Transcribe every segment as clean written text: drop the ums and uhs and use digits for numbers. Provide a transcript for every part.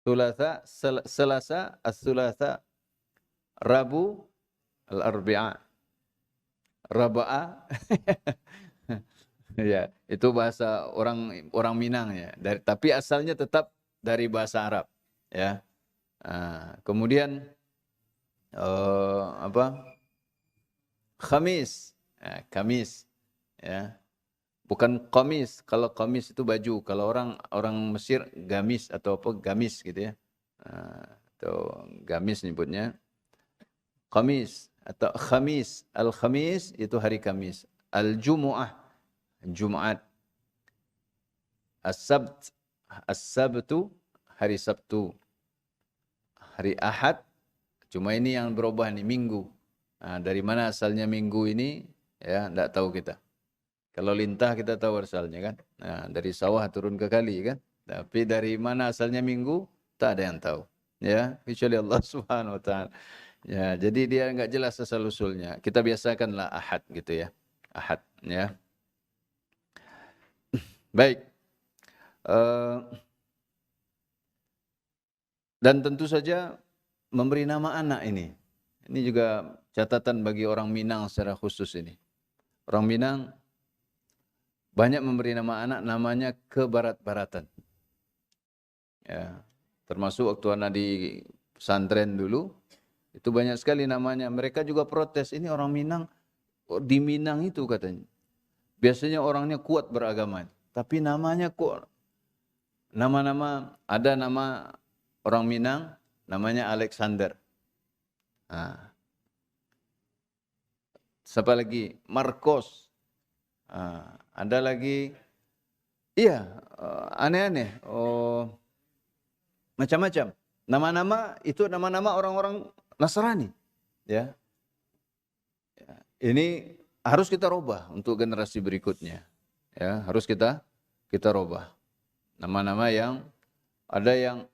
Selasa, as-Sulasa, Rabu, al-Arbi'a, Raba'a. Ya, itu bahasa orang orang Minang ya. Tapi asalnya tetap dari bahasa Arab, ya. Kemudian apa? Khamis, Kamis, ya. Bukan qamis. Kalau qamis itu baju. Kalau orang orang Mesir gamis atau apa gamis gitu ya. Atau gamis nyebutnya. Kamis atau Khamis. Al-Khamis itu hari Kamis. Al-Jumu'ah, Jumat. As-Sabt, As-Sabtu, hari Sabtu. Hari Ahad, cuma ini yang berubah nih, Minggu. Dari mana asalnya Minggu ini, ya tidak tahu kita. Kalau lintah kita tahu asalnya kan. Dari sawah turun ke kali kan. Tapi dari mana asalnya Minggu, tak ada yang tahu. Ya, kecuali Allah Subhanahu wa taala. Ya, jadi dia enggak jelas asal usulnya. Kita biasakanlah Ahad gitu ya. Ahad ya. Baik. Dan tentu saja memberi nama anak ini. Ini juga catatan bagi orang Minang secara khusus ini. Orang Minang banyak memberi nama anak namanya kebarat-baratan. Ya, termasuk waktu anak di pesantren dulu, itu banyak sekali namanya. Mereka juga protes, ini orang Minang, di Minang itu katanya. Biasanya orangnya kuat beragama, tapi namanya kok nama-nama, ada nama orang Minang namanya Alexander. Siapa lagi? Marcos. Ada lagi, iya, aneh-aneh. Macam-macam. Nama-nama itu nama-nama orang-orang Nasrani. Ya. Ini harus kita rubah untuk generasi berikutnya. Ya, harus kita rubah. Nama-nama yang ada yang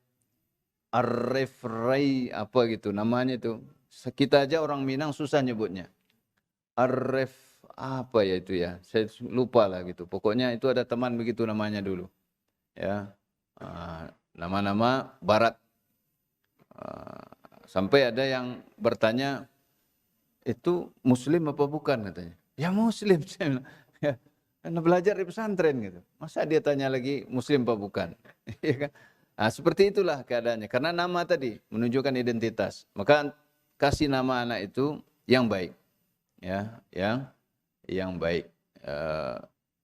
Arrefrai apa gitu namanya itu. Kita aja orang Minang susah nyebutnya. Arref apa ya itu ya? Saya lupa lah gitu. Pokoknya itu ada teman begitu namanya dulu. Ya. Nama-nama barat. Sampai ada yang bertanya, itu muslim apa bukan katanya. Ya muslim. Ya, karena belajar di pesantren gitu. Masa dia tanya lagi muslim apa bukan? Ya kan? Seperti itulah keadaannya. Karena nama tadi menunjukkan identitas. Maka kasih nama anak itu yang baik. Ya, yang baik.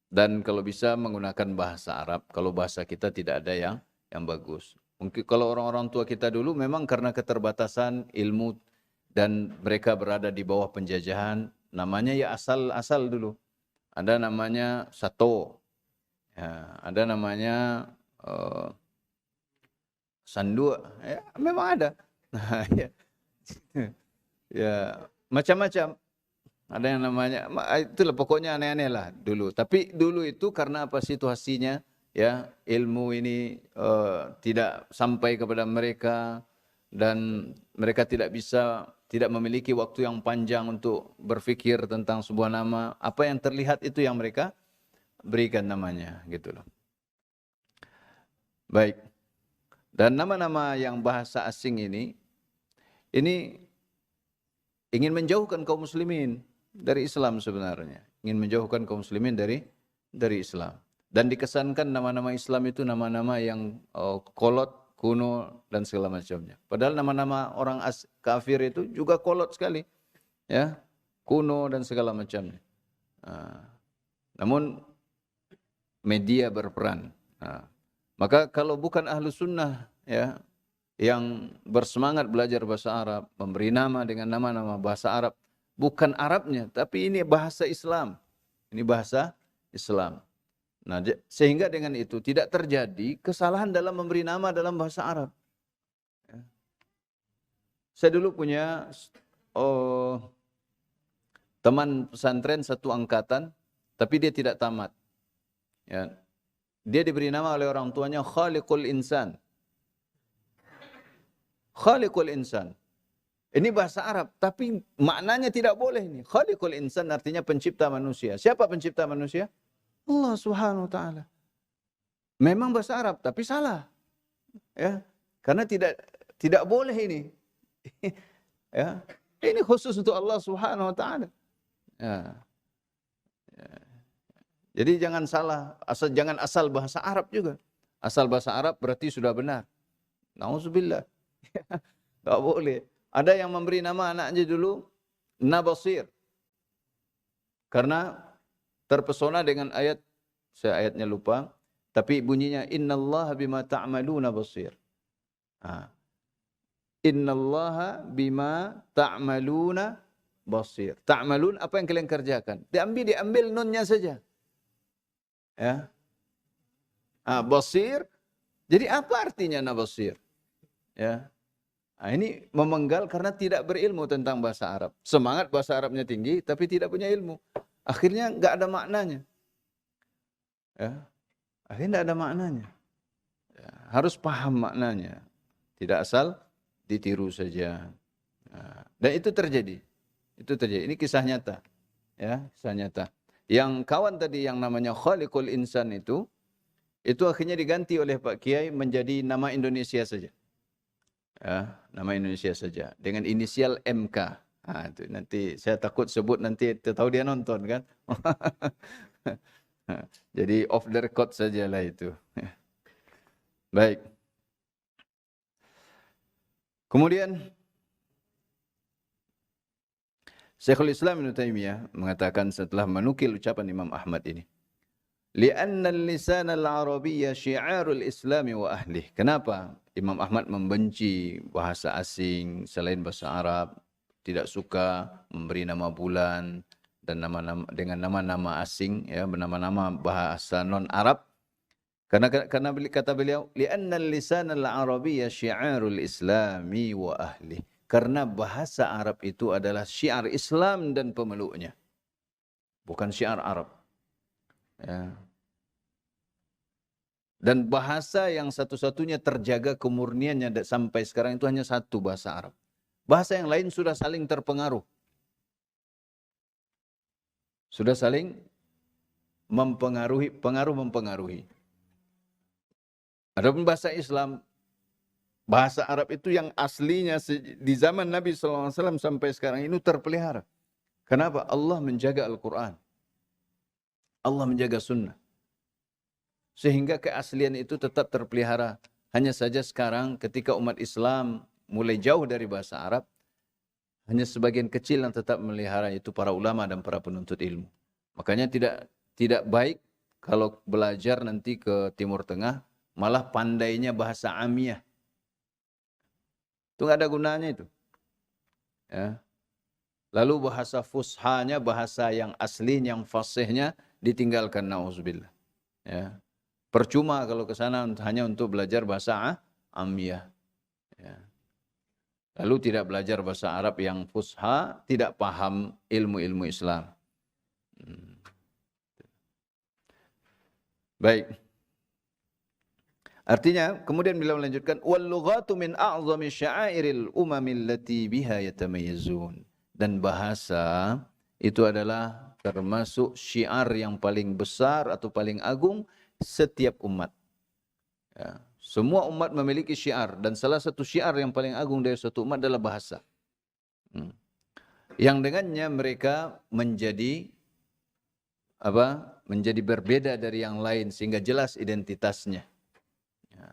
Dan kalau bisa menggunakan bahasa Arab. Kalau bahasa kita tidak ada yang bagus. Mungkin kalau orang-orang tua kita dulu memang karena keterbatasan ilmu dan mereka berada di bawah penjajahan, namanya ya asal-asal dulu. Ada namanya Sato, ya, ada namanya Sandua, ya, memang ada. Ya, ya macam-macam. Ada yang namanya, itulah pokoknya aneh-aneh lah dulu. Tapi dulu itu karena apa situasinya, ya ilmu ini tidak sampai kepada mereka dan mereka tidak memiliki waktu yang panjang untuk berpikir tentang sebuah nama. Apa yang terlihat itu yang mereka berikan namanya, gitu loh. Baik. Dan nama-nama yang bahasa asing ini ingin menjauhkan kaum muslimin dari Islam sebenarnya. Ingin menjauhkan kaum muslimin dari Islam. Dan dikesankan nama-nama Islam itu nama-nama yang kolot, kuno, dan segala macamnya. Padahal nama-nama orang kafir itu juga kolot sekali. Ya, kuno dan segala macamnya. Namun media berperan. Maka kalau bukan ahlu sunnah ya, yang bersemangat belajar bahasa Arab, memberi nama dengan nama-nama bahasa Arab, bukan Arabnya, tapi ini bahasa Islam. Ini bahasa Islam. Nah, sehingga dengan itu tidak terjadi kesalahan dalam memberi nama dalam bahasa Arab. Saya dulu punya teman pesantren satu angkatan, tapi dia tidak tamat. Ya. Dia diberi nama oleh orang tuanya Khaliqul Insan. Khaliqul Insan. Ini bahasa Arab, tapi maknanya tidak boleh ini. Khaliqul Insan artinya pencipta manusia. Siapa pencipta manusia? Allah Subhanahu wa taala. Memang bahasa Arab, tapi salah. Ya. Karena tidak boleh ini. Ya. Ini khusus untuk Allah Subhanahu wa taala. Ya. Jadi jangan salah, jangan asal bahasa Arab juga. Asal bahasa Arab berarti sudah benar. Nauzubillah. Enggak boleh. Ada yang memberi nama anaknya dulu Nabasir. Karena terpesona dengan ayat, saya ayatnya lupa, tapi bunyinya innallaha bima ta'maluna basir. Innallaha bima ta'maluna basir. Ta'malun apa yang kalian kerjakan? Diambil nunnya saja. Ya. Basir. Jadi apa artinya nabasir? Ya. Ini memenggal karena tidak berilmu tentang bahasa Arab. Semangat bahasa Arabnya tinggi tapi tidak punya ilmu. Akhirnya enggak ada maknanya. Ya. Akhirnya enggak ada maknanya. Ya. Harus paham maknanya. Tidak asal ditiru saja. Dan itu terjadi. Itu terjadi. Ini kisah nyata. Ya, kisah nyata. Yang kawan tadi yang namanya Khaliqul Insan itu akhirnya diganti oleh Pak Kiai menjadi nama Indonesia saja. Ya, nama Indonesia saja dengan inisial MK. Itu nanti saya takut sebut nanti tahu dia nonton kan. Jadi off the record sajalah itu. Baik. Kemudian Syekhul Islam Ibnu Taimiyah mengatakan setelah menukil ucapan Imam Ahmad ini, li'anna al-lisan al-arabiyya syi'arul Islam wa ahlih. Kenapa Imam Ahmad membenci bahasa asing selain bahasa Arab, tidak suka memberi nama bulan dan nama-nama dengan nama-nama asing, ya, nama-nama bahasa non-Arab? Karena kata beliau, li'anna al-lisan al-arabiyya syi'arul Islami wa ahlih. Karena bahasa Arab itu adalah syiar Islam dan pemeluknya. Bukan syiar Arab. Ya. Dan bahasa yang satu-satunya terjaga kemurniannya sampai sekarang itu hanya satu bahasa Arab. Bahasa yang lain sudah saling terpengaruh. Sudah saling mempengaruhi, pengaruh-mempengaruhi. Adapun bahasa Islam, bahasa Arab itu yang aslinya di zaman Nabi SAW sampai sekarang ini terpelihara. Kenapa? Allah menjaga Al-Quran. Allah menjaga sunnah. Sehingga keaslian itu tetap terpelihara. Hanya saja sekarang ketika umat Islam mulai jauh dari bahasa Arab, hanya sebagian kecil yang tetap melihara, itu para ulama dan para penuntut ilmu. Makanya tidak baik kalau belajar nanti ke Timur Tengah, malah pandainya bahasa Amiyah. Itu nggak ada gunanya itu. Ya. Lalu bahasa fushanya, bahasa yang asli, yang fasihnya ditinggalkan, na'udzubillah. Ya. Percuma kalau ke sana hanya untuk belajar bahasa Amiyah. Ya. Lalu tidak belajar bahasa Arab yang fusha, tidak paham ilmu-ilmu Islam. Baik. Artinya, kemudian beliau melanjutkan, wal lughatu min a'zami sya'airil umamil lati biha yatamayyazun. Dan bahasa itu adalah termasuk syiar yang paling besar atau paling agung setiap umat. Ya. Semua umat memiliki syiar dan salah satu syiar yang paling agung dari suatu umat adalah bahasa. Yang dengannya mereka menjadi berbeda dari yang lain sehingga jelas identitasnya. Ya.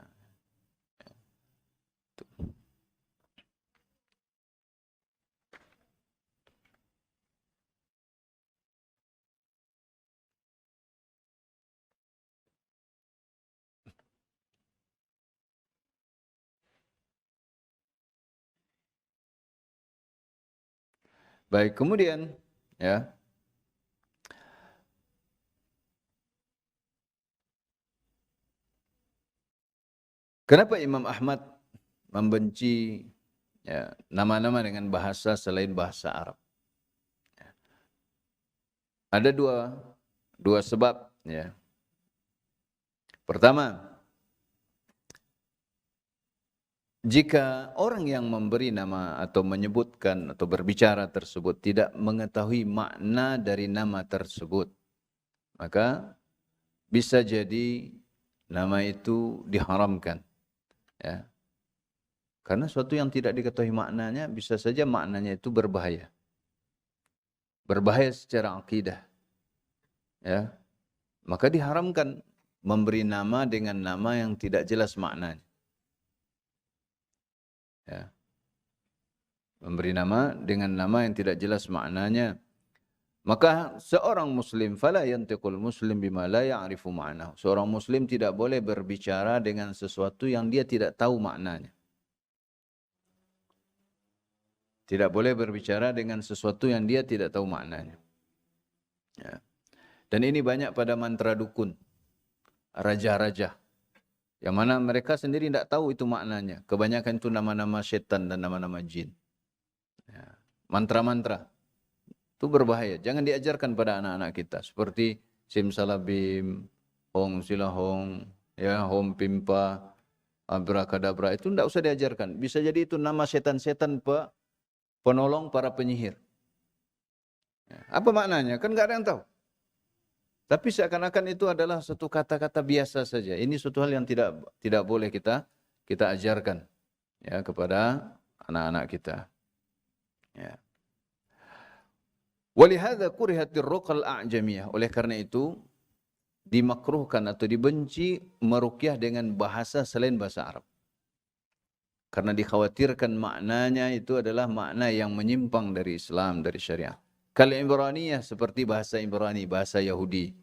Baik, kemudian ya. Kenapa Imam Ahmad membenci nama-nama dengan bahasa selain bahasa Arab? Ya. Ada dua sebab, ya. Pertama, jika orang yang memberi nama atau menyebutkan atau berbicara tersebut tidak mengetahui makna dari nama tersebut, maka bisa jadi nama itu diharamkan. Ya. Karena suatu yang tidak diketahui maknanya, bisa saja maknanya itu berbahaya. Berbahaya secara akidah. Ya. Maka diharamkan memberi nama dengan nama yang tidak jelas maknanya. Ya. Memberi nama dengan nama yang tidak jelas maknanya. Maka seorang muslim fala yantiqul muslim bima la ya'rifu ma'nahu. Seorang muslim tidak boleh berbicara dengan sesuatu yang dia tidak tahu maknanya. Tidak boleh berbicara dengan sesuatu yang dia tidak tahu maknanya. Ya. Dan ini banyak pada mantra dukun, raja-raja, yang mana mereka sendiri tidak tahu itu maknanya. Kebanyakan itu nama-nama syaitan dan nama-nama jin. Ya. Mantra-mantra itu berbahaya. Jangan diajarkan pada anak-anak kita. Seperti simsalabim, hong silahong, ya, hom pimpa, abrakadabra. Itu tidak usah diajarkan. Bisa jadi itu nama setan-setan penolong para penyihir. Ya. Apa maknanya? Kan nggak ada yang tahu. Tapi seakan-akan itu adalah satu kata-kata biasa saja. Ini suatu hal yang tidak boleh kita ajarkan ya kepada anak-anak kita. Ya. Walihada kurihatir ruqal a'jamiyah. Oleh karena itu dimakruhkan atau dibenci meruqyah dengan bahasa selain bahasa Arab. Karena dikhawatirkan maknanya itu adalah makna yang menyimpang dari Islam, dari syariat. Kal Ibraniyah seperti bahasa Ibrani, bahasa Yahudi.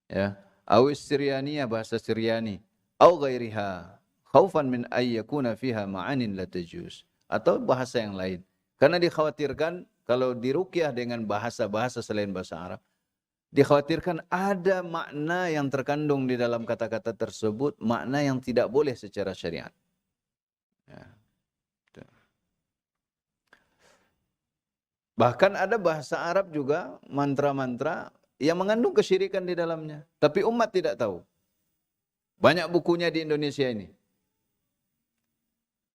Ya. Awis Siryaniyah, bahasa Siryani. Au ghairiha, khaufan min ay yakuna fiha ma'anin la tajuz. Atau bahasa yang lain. Karena dikhawatirkan kalau diruqyah dengan bahasa-bahasa selain bahasa Arab, dikhawatirkan ada makna yang terkandung di dalam kata-kata tersebut, makna yang tidak boleh secara syariat. Ya. Bahkan ada bahasa Arab juga, mantra-mantra yang mengandung kesyirikan di dalamnya. Tapi umat tidak tahu. Banyak bukunya di Indonesia ini.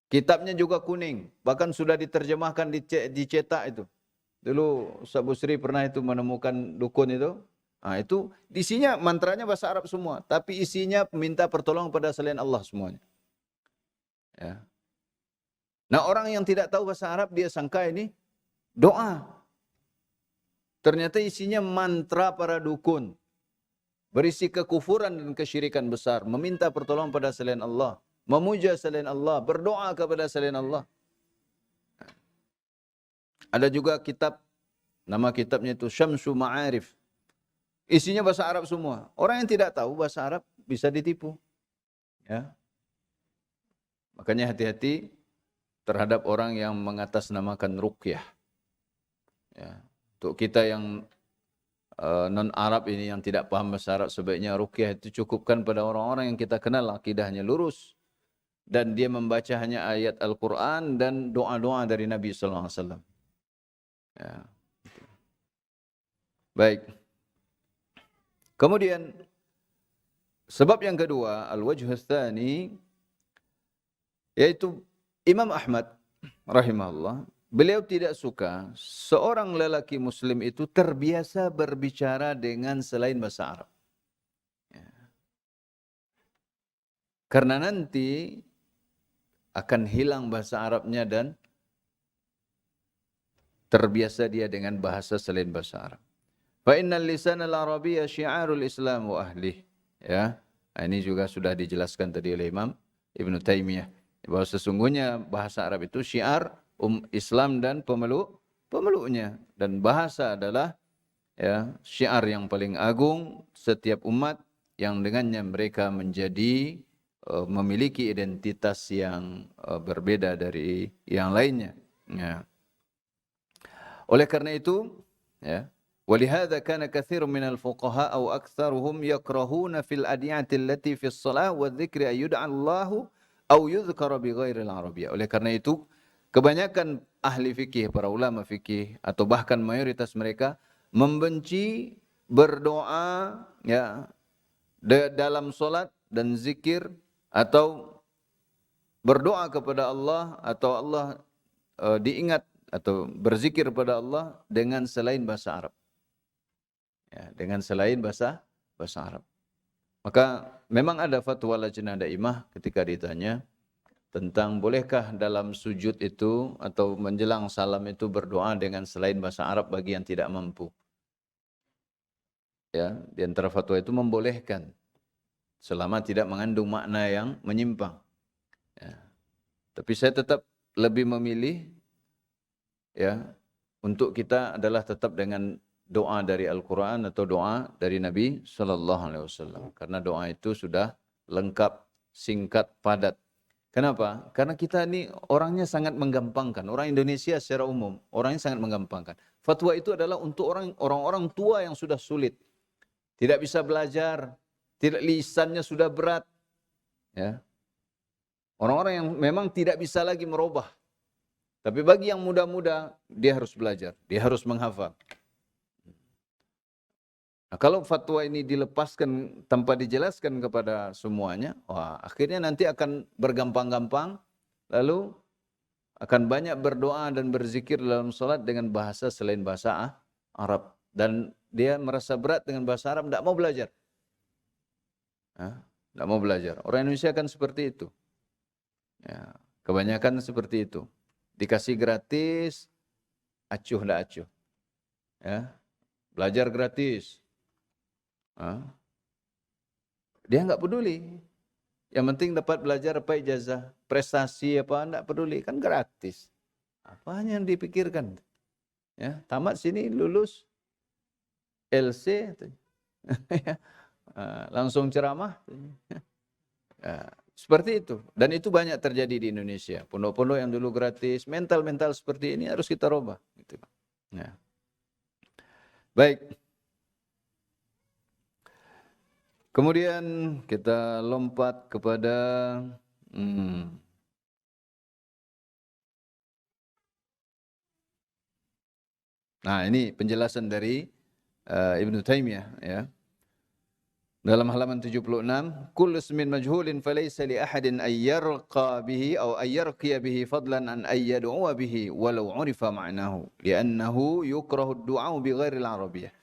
Kitabnya juga kuning. Bahkan sudah diterjemahkan, dicetak itu. Dulu Ustaz Busri pernah itu menemukan dukun itu. Nah, itu isinya mantranya bahasa Arab semua. Tapi isinya minta pertolongan pada selain Allah semuanya. Ya. Nah, orang yang tidak tahu bahasa Arab, dia sangka ini doa. Ternyata isinya mantra para dukun. Berisi kekufuran dan kesyirikan besar. Meminta pertolongan pada selain Allah. Memuja selain Allah. Berdoa kepada selain Allah. Ada juga kitab, nama kitabnya itu Syamsu Ma'arif. Isinya bahasa Arab semua. Orang yang tidak tahu bahasa Arab bisa ditipu. Ya. Makanya hati-hati terhadap orang yang mengatasnamakan ruqyah. Ya. Untuk kita yang non-Arab ini yang tidak paham bahasa Arab, sebaiknya ruqyah itu cukupkan pada orang-orang yang kita kenal akidahnya lurus. Dan dia membaca hanya ayat Al-Quran dan doa-doa dari Nabi SAW. Ya. Baik. Kemudian, sebab yang kedua, al-wajh tsani, yaitu Imam Ahmad rahimahullah, beliau tidak suka seorang lelaki muslim itu terbiasa berbicara dengan selain bahasa Arab. Ya. Karena nanti akan hilang bahasa Arabnya dan terbiasa dia dengan bahasa selain bahasa Arab. Fa innal lisan al-arabiyya syi'arul Islam wa ahlihi. Ya. Ini juga sudah dijelaskan tadi oleh Imam Ibn Taimiyah. Bahwa sesungguhnya bahasa Arab itu syiar Islam dan pemeluknya. Dan bahasa adalah ya, syiar yang paling agung setiap umat yang dengannya mereka menjadi memiliki identitas yang berbeda dari yang lainnya. Ya. Oleh karena itu, ya, ولهذا كان كثير من الفقهاء أو أكثرهم يكرهون في الأدعية التي في الصلاة والذكر أن يدعى الله أو يذكر بغير العربية. Oleh karena itu, kebanyakan ahli fikih, para ulama fikih atau bahkan mayoritas mereka membenci berdoa ya dalam solat dan zikir atau berdoa kepada Allah atau Allah diingat atau berzikir pada Allah dengan selain bahasa Arab. Ya, dengan selain bahasa Arab. Maka memang ada fatwa Lajnah Daimah ketika ditanya, tentang bolehkah dalam sujud itu atau menjelang salam itu berdoa dengan selain bahasa Arab bagi yang tidak mampu. Ya, di antara fatwa itu membolehkan selama tidak mengandung makna yang menyimpang. Ya. Tapi saya tetap lebih memilih ya untuk kita adalah tetap dengan doa dari Al-Quran atau doa dari Nabi Sallallahu Alaihi Wasallam. Karena doa itu sudah lengkap, singkat, padat. Kenapa? Karena kita ini orangnya sangat menggampangkan. Orang Indonesia secara umum, orangnya sangat menggampangkan. Fatwa itu adalah untuk orang-orang tua yang sudah sulit. Tidak bisa belajar, tidak lisannya sudah berat. Ya. Orang-orang yang memang tidak bisa lagi merubah. Tapi bagi yang muda-muda, dia harus belajar, dia harus menghafal. Nah, kalau fatwa ini dilepaskan tanpa dijelaskan kepada semuanya, wah, akhirnya nanti akan bergampang-gampang, lalu akan banyak berdoa dan berzikir dalam salat dengan bahasa selain bahasa Arab. Dan dia merasa berat dengan bahasa Arab, tidak mau belajar. Tidak mau belajar. Orang Indonesia kan seperti itu. Ya, kebanyakan seperti itu. Dikasih gratis, acuh tidak acuh. Ya, belajar gratis. Dia enggak peduli. Yang penting dapat belajar apa ijazah, prestasi apa enggak peduli, kan gratis. Apanya yang dipikirkan? Ya, tamat sini lulus LC langsung ceramah. Ya, seperti itu. Dan itu banyak terjadi di Indonesia. Pondok-pondok yang dulu gratis, mental-mental seperti ini harus kita rubah gitu. Ya. Baik. Kemudian kita lompat kepada nah ini penjelasan dari Ibnu Taimiyah ya. Dalam halaman 76, kullu ismin majhulin falaysa li ahadin ay yarqa bihi aw ay yarqiya bihi fadlan an ay yad'uwa bihi walau 'urifa ma'nahu li'annahu yukrahu ad-du'a bi ghairi al-arabiyyah.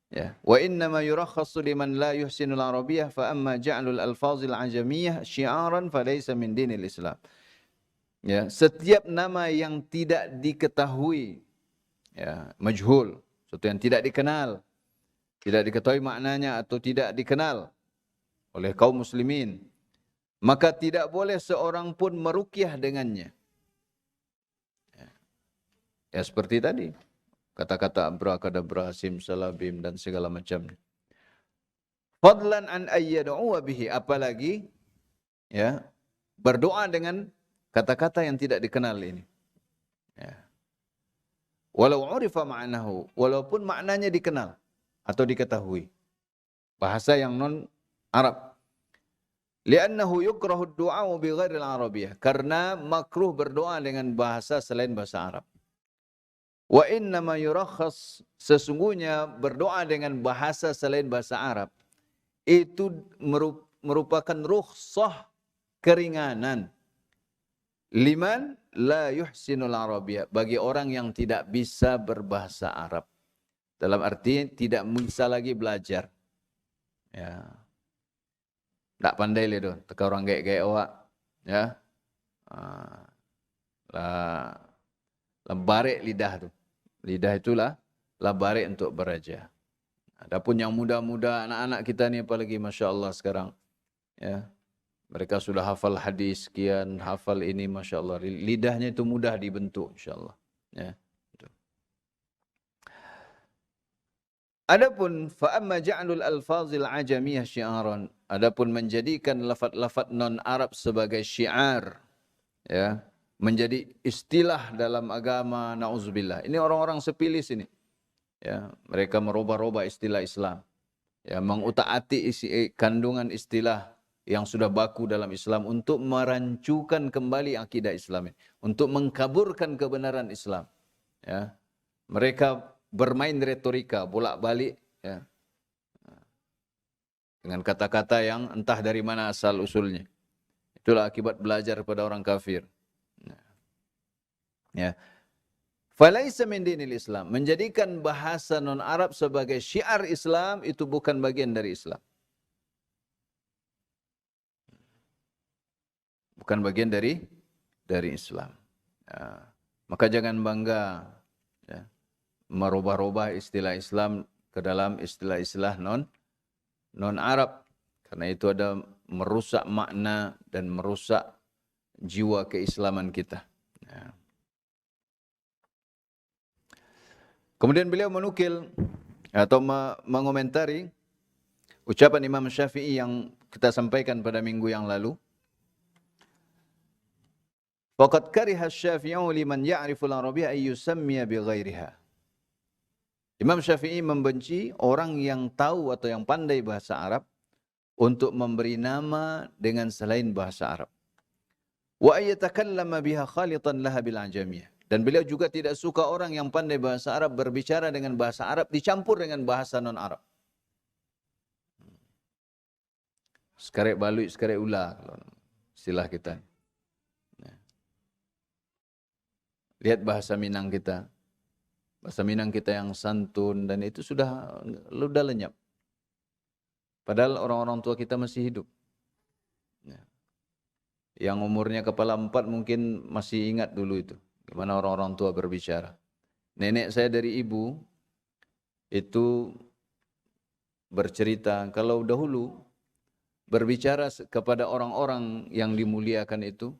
Ya, wa inna ma yurakhassu liman la yuhsinul arabiyyah fa amma ja'lul alfazil ajamiyyah syi'aran falaysa min dinil Islam. Ya, setiap nama yang tidak diketahui ya, majhul, sesuatu yang tidak dikenal, tidak diketahui maknanya atau tidak dikenal oleh kaum muslimin, maka tidak boleh seorang pun meruqyah dengannya. Ya seperti tadi, kata-kata abrakadabra, simsalabim dan segala macamnya. Fadlan an ayyad'u bihi, apalagi ya berdoa dengan kata-kata yang tidak dikenal ini. Ya. Walau urifa ma'nahu, walaupun maknanya dikenal atau diketahui. Bahasa yang non Arab. Li'annahu yukrahu ad-du'a bi ghairi al-arabiyyah, karena makruh berdoa dengan bahasa selain bahasa Arab. Wa inna ma yurakhas, sesungguhnya berdoa dengan bahasa selain bahasa Arab itu merupakan rukhsah, keringanan. Liman la yuhsinul arabiyyah, bagi orang yang tidak bisa berbahasa Arab. Dalam arti tidak bisa lagi belajar. Ya. Tak pandai le tu, teka orang gaya-gaya awak. Ya. Lah barik lidah tu. Lidah itulah lah barik untuk beraja. Adapun yang muda-muda, anak-anak kita ni apalagi Masya Allah sekarang. Ya. Mereka sudah hafal hadis sekian, hafal ini Masya Allah. Lidahnya itu mudah dibentuk Insya Allah. Ya. Adapun fa'amma ja'lul alfazil ajamiyah syi'aran, adapun menjadikan lafaz-lafaz non-Arab sebagai syiar, ya, menjadi istilah dalam agama, na'udzubillah. Ini orang-orang sepilis ini. Ya, mereka merubah-rubah istilah Islam. Ya, mengutak-atik kandungan istilah yang sudah baku dalam Islam untuk merancukan kembali akidah Islam ini, untuk mengkaburkan kebenaran Islam. Ya. Mereka bermain retorika bolak-balik ya, dengan kata-kata yang entah dari mana asal usulnya. Itulah akibat belajar pada orang kafir. Ya. Falaisa min dinil Islam, menjadikan bahasa non-Arab sebagai syiar Islam itu bukan bagian dari Islam. Bukan bagian dari dari Islam. Ya. Maka jangan bangga ya, merubah-rubah istilah Islam ke dalam istilah-istilah non Arab, karena itu ada merusak makna dan merusak jiwa keislaman kita. Ya. Kemudian beliau menukil atau mengomentari ucapan Imam Syafi'i yang kita sampaikan pada minggu yang lalu. Faqad kariha asy-Syafi'u liman ya'rifu al-Arabiyya ay yusammiya bi ghairiha. Imam Syafi'i membenci orang yang tahu atau yang pandai bahasa Arab untuk memberi nama dengan selain bahasa Arab. Wa ay yatakallama biha khalitan laha bil ajamiyah. Dan beliau juga tidak suka orang yang pandai bahasa Arab berbicara dengan bahasa Arab dicampur dengan bahasa non-Arab. Sekarek balui, sekarek ula, kalau istilah kita. Lihat bahasa Minang kita. Bahasa Minang kita yang santun dan itu sudah lenyap. Padahal orang-orang tua kita masih hidup. Yang umurnya kepala 4 mungkin masih ingat dulu itu. Gimana orang-orang tua berbicara. Nenek saya dari ibu itu bercerita kalau dahulu berbicara kepada orang-orang yang dimuliakan itu,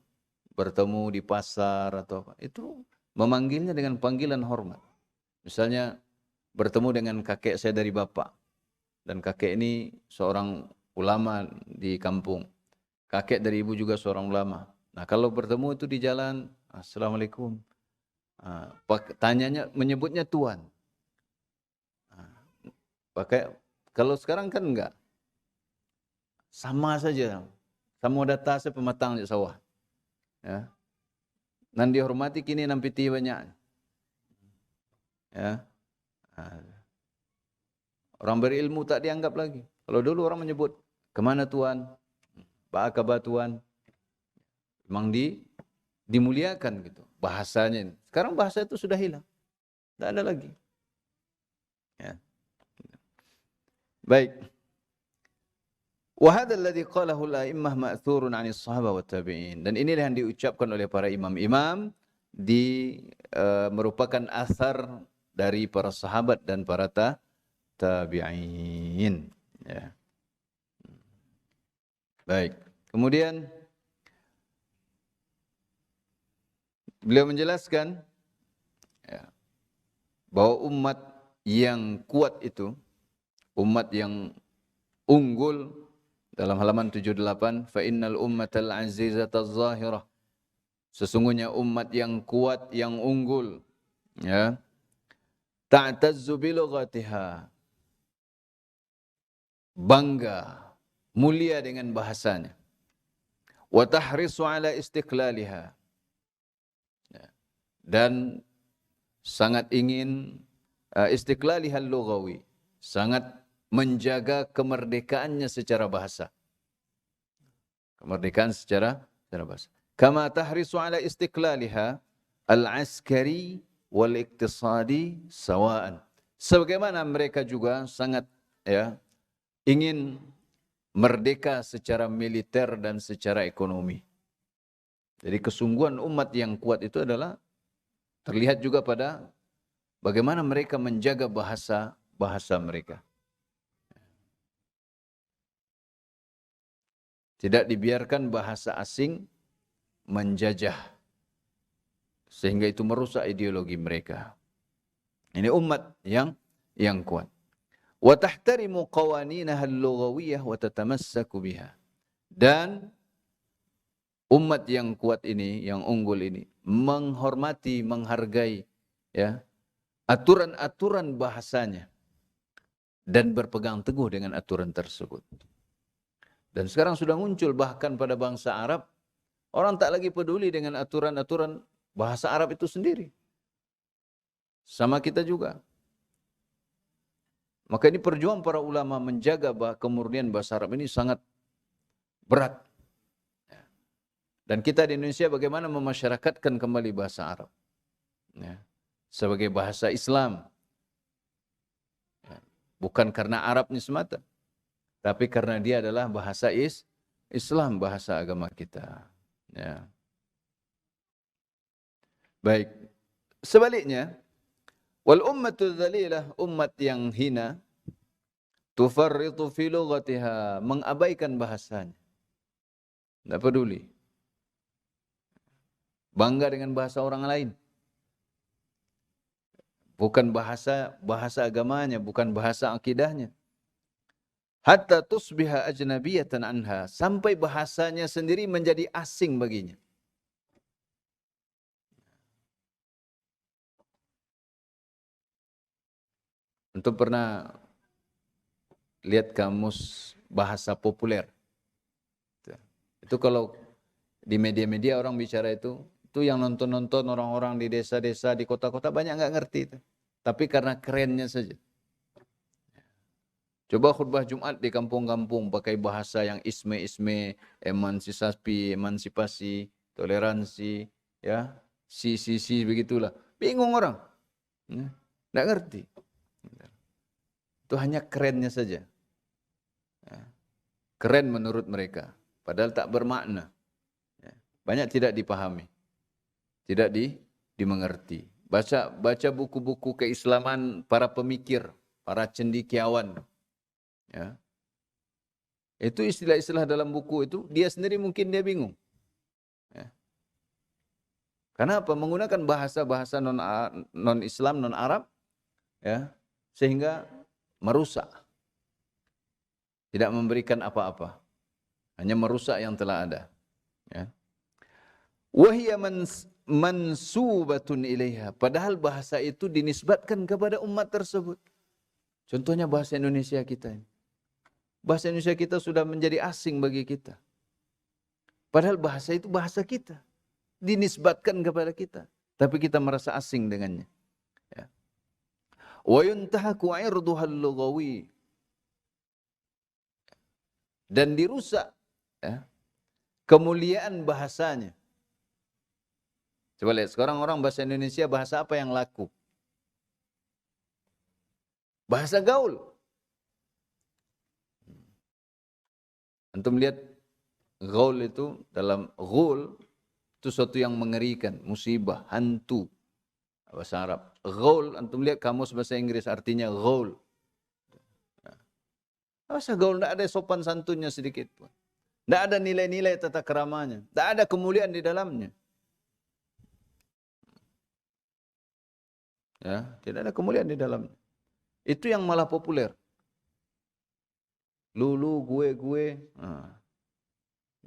bertemu di pasar atau apa, itu memanggilnya dengan panggilan hormat. Misalnya bertemu dengan kakek saya dari bapak, dan kakek ini seorang ulama di kampung. Kakek dari ibu juga seorang ulama. Nah kalau bertemu itu di jalan, Assalamualaikum. Tanyanya, menyebutnya tuan. Pakai, kalau sekarang kan enggak. Sama saja. Sama data saya pematang di sawah. Ya. Nan dihormati kini nampiti banyak. Ya. Orang berilmu tak dianggap lagi. Kalau dulu orang menyebut, kemana tuan? Ba'akabah tuan? Memang dimuliakan gitu. Bahasanya. Sekarang bahasa itu sudah hilang. Tidak ada lagi. Ya. Baik. Wa hadzal ladzi qalahu al-a'immah ma'thurun 'ani as-sahabah wat tabi'in. Dan inilah yang diucapkan oleh para imam-imam merupakan asar dari para sahabat dan para tabi'in. Ya. Baik. Kemudian beliau menjelaskan ya, bahwa umat yang kuat itu, umat yang unggul, dalam halaman 78, fa innal ummatal azizata zahirah. Sesungguhnya umat yang kuat, yang unggul, ya, ta'tazzu bi lughatiha. Bangga, mulia dengan bahasanya. Wa tahrisu ala istiqlaliha. Dan sangat ingin istiqlalihal lughawi, sangat menjaga kemerdekaannya secara bahasa. Kemerdekaan secara bahasa. Kama tahrisu ala istiqlaliha al-askari wal iktisadi sawaan. Sebagaimana mereka juga sangat ya ingin merdeka secara militer dan secara ekonomi. Jadi kesungguhan umat yang kuat itu adalah terlihat juga pada bagaimana mereka menjaga bahasa mereka. Tidak dibiarkan bahasa asing menjajah sehingga itu merusak ideologi mereka. Ini umat yang kuat. Wa tahtarimu qawaninaha al-lughawiyyah wa tatamassaku biha. Dan umat yang kuat ini, yang unggul ini, menghormati, menghargai ya aturan-aturan bahasanya dan berpegang teguh dengan aturan tersebut. Dan sekarang sudah muncul bahkan pada bangsa Arab, orang tak lagi peduli dengan aturan-aturan bahasa Arab itu sendiri. Sama kita juga. Maka ini perjuangan para ulama menjaga kemurnian bahasa Arab ini sangat berat. Dan kita di Indonesia bagaimana memasyarakatkan kembali bahasa Arab ya, sebagai bahasa Islam ya, bukan karena Arabnya semata, tapi karena dia adalah bahasa Islam, bahasa agama kita ya. Baik. Sebaliknya, wal ummatu dzalilah, umat yang hina, tufarritu fi lughatiha, mengabaikan bahasanya. Tidak peduli. Bangga dengan bahasa orang lain. Bukan bahasa agamanya, bukan bahasa akidahnya. Hatta tusbiha ajnabiyatan anha, sampai bahasanya sendiri menjadi asing baginya. Untuk pernah lihat kamus bahasa populer. Itu kalau di media-media orang bicara itu yang nonton-nonton orang-orang di desa-desa, di kota-kota banyak nggak ngerti itu. Tapi karena kerennya saja. Coba khutbah Jumat di kampung-kampung pakai bahasa yang isme-isme, emansipasi, toleransi, ya, si begitulah. Bingung orang. Nggak ngerti. Itu hanya kerennya saja. Keren menurut mereka. Padahal tak bermakna. Banyak tidak dipahami. Tidak dimengerti. Baca buku-buku keislaman para pemikir, para cendekiawan. Ya. Itu istilah-istilah dalam buku itu, dia sendiri mungkin dia bingung. Ya. Karena apa? Menggunakan bahasa-bahasa non-Islam, non-Arab, ya, sehingga merusak. Tidak memberikan apa-apa. Hanya merusak yang telah ada. Ya. Wahia mansubatun ilaiha. Padahal bahasa itu dinisbatkan kepada umat tersebut. Contohnya bahasa Indonesia kita ini. Bahasa Indonesia kita sudah menjadi asing bagi kita. Padahal bahasa itu bahasa kita. Dinisbatkan kepada kita. Tapi kita merasa asing dengannya. Ya. Wa yuntahaku irduhal lughawi. Dan dirusak, ya, kemuliaan bahasanya. Coba lihat, sekarang orang bahasa Indonesia, bahasa apa yang laku? Bahasa gaul. Antum lihat, gaul itu, dalam ghul, itu sesuatu yang mengerikan, musibah, hantu. Bahasa Arab. Gaul, antum lihat kamus bahasa Inggris, artinya gaul. Bahasa gaul, tidak ada sopan santunnya sedikit pun. Tidak ada nilai-nilai tata keramanya. Tidak ada kemuliaan di dalamnya. Ya, tidak ada kemuliaan di dalamnya. Itu yang malah populer. Lulu, gue.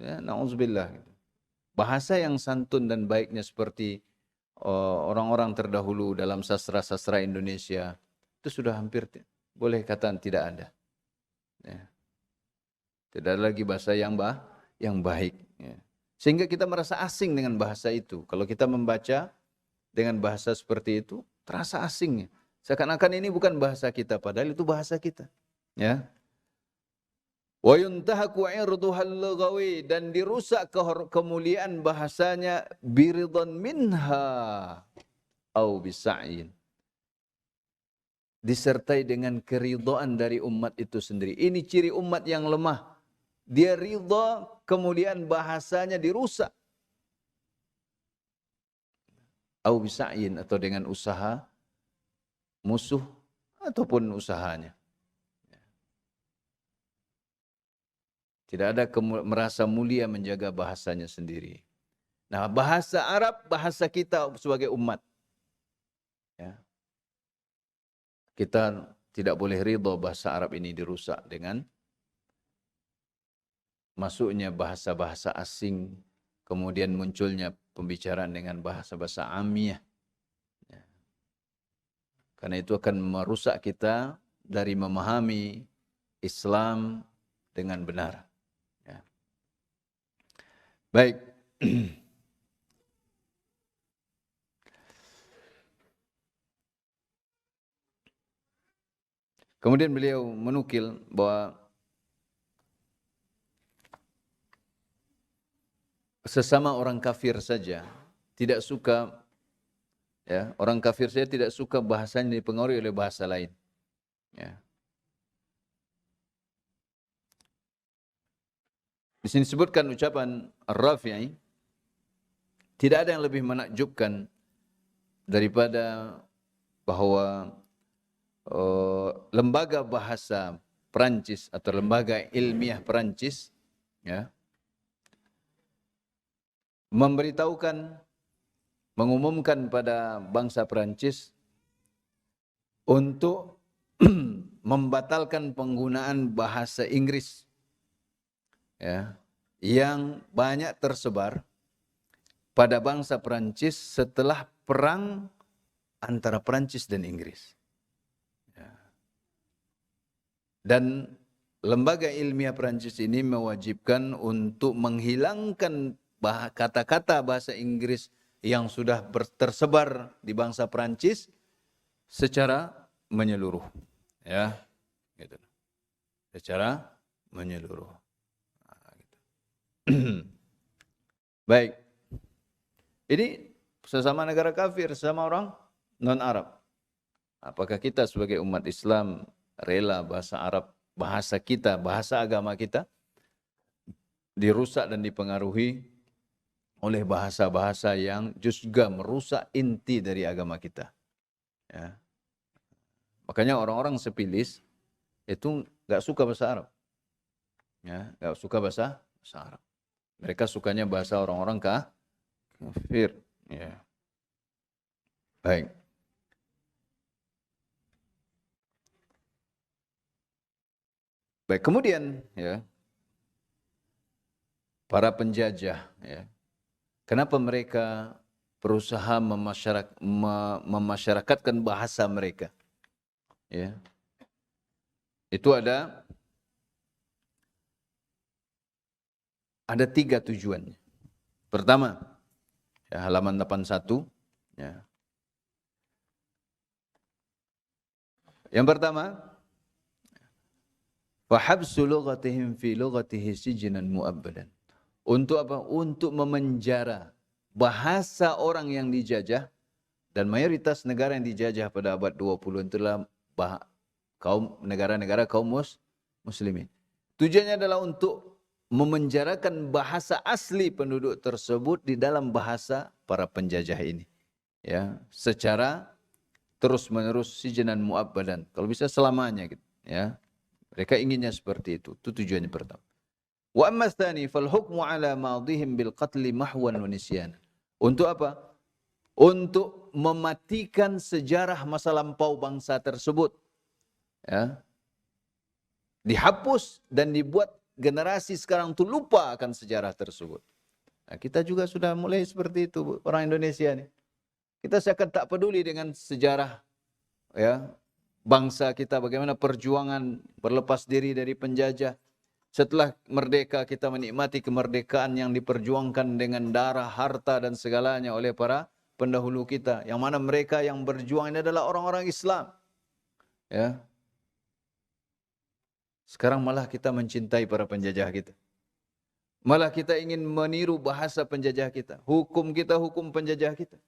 Ya, na'udzubillah. Bahasa yang santun dan baiknya seperti orang-orang terdahulu dalam sastra-sastra Indonesia, itu sudah hampir boleh katakan tidak ada. Ya. Tidak ada lagi bahasa yang baik. Ya. Sehingga kita merasa asing dengan bahasa itu. Kalau kita membaca dengan bahasa seperti itu, terasa asingnya. Seakan-akan ini bukan bahasa kita, padahal itu bahasa kita. Ya. Wa yuntahaku irduhal lughawi, dan dirusak kemuliaan bahasanya biridhan minha au bisa'in. Disertai dengan keridhaan dari umat itu sendiri. Ini ciri umat yang lemah. Dia ridha, kemudian bahasanya dirusak. Au bisa'in, atau dengan usaha musuh ataupun usahanya. Tidak ada merasa mulia menjaga bahasanya sendiri. Nah, bahasa Arab, bahasa kita sebagai umat. Ya. Kita tidak boleh ridha bahasa Arab ini dirusak dengan masuknya bahasa-bahasa asing, kemudian munculnya pembicaraan dengan bahasa-bahasa amiyah. Ya. Karena itu akan merusak kita dari memahami Islam dengan benar. Ya. Baik. Kemudian beliau menukil bahwa sesama orang kafir saja tidak suka, ya, orang kafir saja tidak suka bahasanya dipengaruhi oleh bahasa lain. Ya. Di sini disebutkan ucapan Ar-Rafi'i, tidak ada yang lebih menakjubkan daripada bahwa lembaga bahasa Perancis atau lembaga ilmiah Perancis ya, mengumumkan pada bangsa Perancis untuk membatalkan penggunaan bahasa Inggris ya, yang banyak tersebar pada bangsa Perancis setelah perang antara Perancis dan Inggris. Dan lembaga ilmiah Perancis ini mewajibkan untuk menghilangkan kata-kata bahasa Inggris yang sudah tersebar di bangsa Perancis secara menyeluruh, ya, gitu. Secara menyeluruh. Nah, gitu. Baik, ini sesama negara kafir, sesama orang non-Arab. Apakah kita sebagai umat Islam rela bahasa Arab, bahasa kita, bahasa agama kita dirusak dan dipengaruhi oleh bahasa-bahasa yang juga merusak inti dari agama kita? Ya. Makanya orang-orang sepilis itu nggak suka bahasa Arab, ya, nggak suka bahasa Arab. Mereka sukanya bahasa orang-orang kafir. Ya. Baik. Baik, kemudian ya, para penjajah ya, kenapa mereka berusaha memasyarakatkan bahasa mereka? Ya. Itu ada 3 tujuannya. Pertama, ya, halaman 81 ya. Yang pertama, fahabsu lughatihim fi lughatihi sijnan mu'abbadan. Untuk apa? Untuk memenjara bahasa orang yang dijajah, dan mayoritas negara yang dijajah pada abad 20 itulah negara-negara kaum muslimin. Tujuannya adalah untuk memenjarakan bahasa asli penduduk tersebut di dalam bahasa para penjajah ini. Ya, secara terus-menerus sijnan mu'abbadan. Kalau bisa selamanya gitu, ya. Mereka inginnya seperti itu. Itu tujuannya pertama. Wa amma tsani fal hukmu ala madihim bil qatl mahwan wa nisyan. Untuk apa? Untuk mematikan sejarah masa lampau bangsa tersebut. Ya. Dihapus dan dibuat generasi sekarang itu lupa akan sejarah tersebut. Nah, kita juga sudah mulai seperti itu, orang Indonesia nih. Kita seakan tak peduli dengan sejarah ya, bangsa kita, bagaimana perjuangan berlepas diri dari penjajah. Setelah merdeka kita menikmati kemerdekaan yang diperjuangkan dengan darah, harta dan segalanya oleh para pendahulu kita. Yang mana mereka yang berjuang ini adalah orang-orang Islam. Ya. Sekarang malah kita mencintai para penjajah kita. Malah kita ingin meniru bahasa penjajah kita. Hukum kita hukum penjajah kita.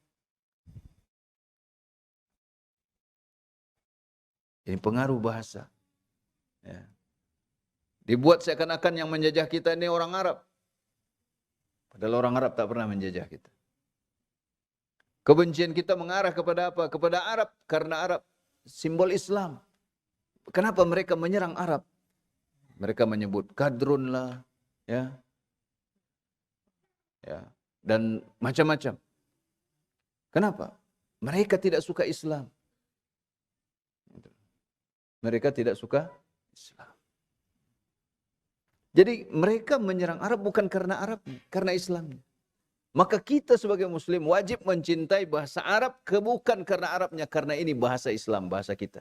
Ini pengaruh bahasa. Ya. Dibuat seakan-akan yang menjajah kita ini orang Arab. Padahal orang Arab tak pernah menjajah kita. Kebencian kita mengarah kepada apa? Kepada Arab. Karena Arab simbol Islam. Kenapa mereka menyerang Arab? Mereka menyebut kadrun lah. Ya. Ya. Dan macam-macam. Kenapa? Mereka tidak suka Islam. Mereka tidak suka Islam. Jadi mereka menyerang Arab bukan karena Arab, karena Islam. Maka kita sebagai Muslim wajib mencintai bahasa Arab bukan karena Arabnya, karena ini bahasa Islam, bahasa kita.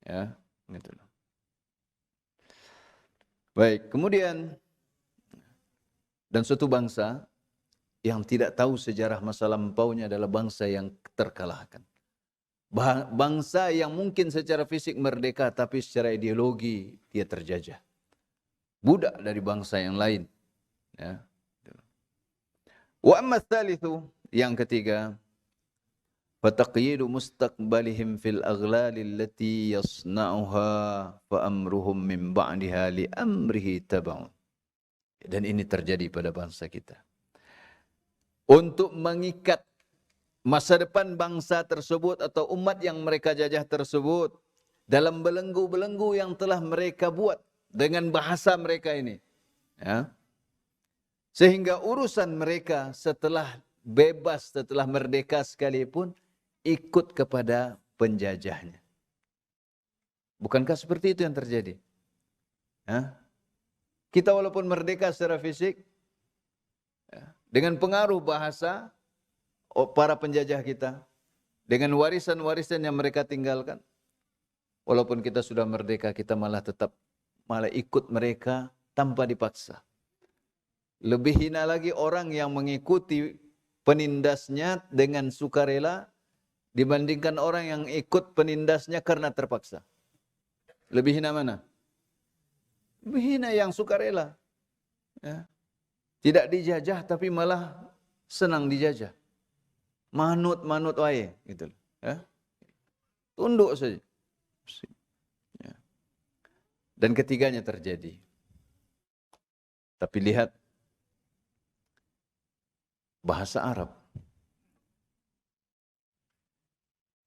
Ya, gitu. Baik, kemudian dan suatu bangsa yang tidak tahu sejarah masa lampaunya adalah bangsa yang terkalahkan. Bangsa yang mungkin secara fisik merdeka tapi secara ideologi dia terjajah. Budak dari bangsa yang lain. Ya. Wa amma tsalitsu, yang ketiga, fataqyidu mustaqbalihim fil aghlal allati yasna'uha fa amruhum min ba'daha li amrihi tab'un. Dan ini terjadi pada bangsa kita. Untuk mengikat masa depan bangsa tersebut atau umat yang mereka jajah tersebut dalam belenggu-belenggu yang telah mereka buat dengan bahasa mereka ini. Ya. Sehingga urusan mereka setelah bebas, setelah merdeka sekalipun ikut kepada penjajahnya. Bukankah seperti itu yang terjadi? Ya. Kita walaupun merdeka secara fisik, ya, dengan pengaruh bahasa para penjajah kita, dengan warisan-warisan yang mereka tinggalkan, walaupun kita sudah merdeka, kita malah ikut mereka tanpa dipaksa. Lebih hina lagi orang yang mengikuti penindasnya dengan sukarela dibandingkan orang yang ikut penindasnya karena terpaksa. Lebih hina mana? Lebih hina yang sukarela. Ya. Tidak dijajah tapi malah senang dijajah. Manut wae gitu. Ya. Tunduk saja. Ya. Dan ketiganya terjadi. Tapi lihat bahasa Arab.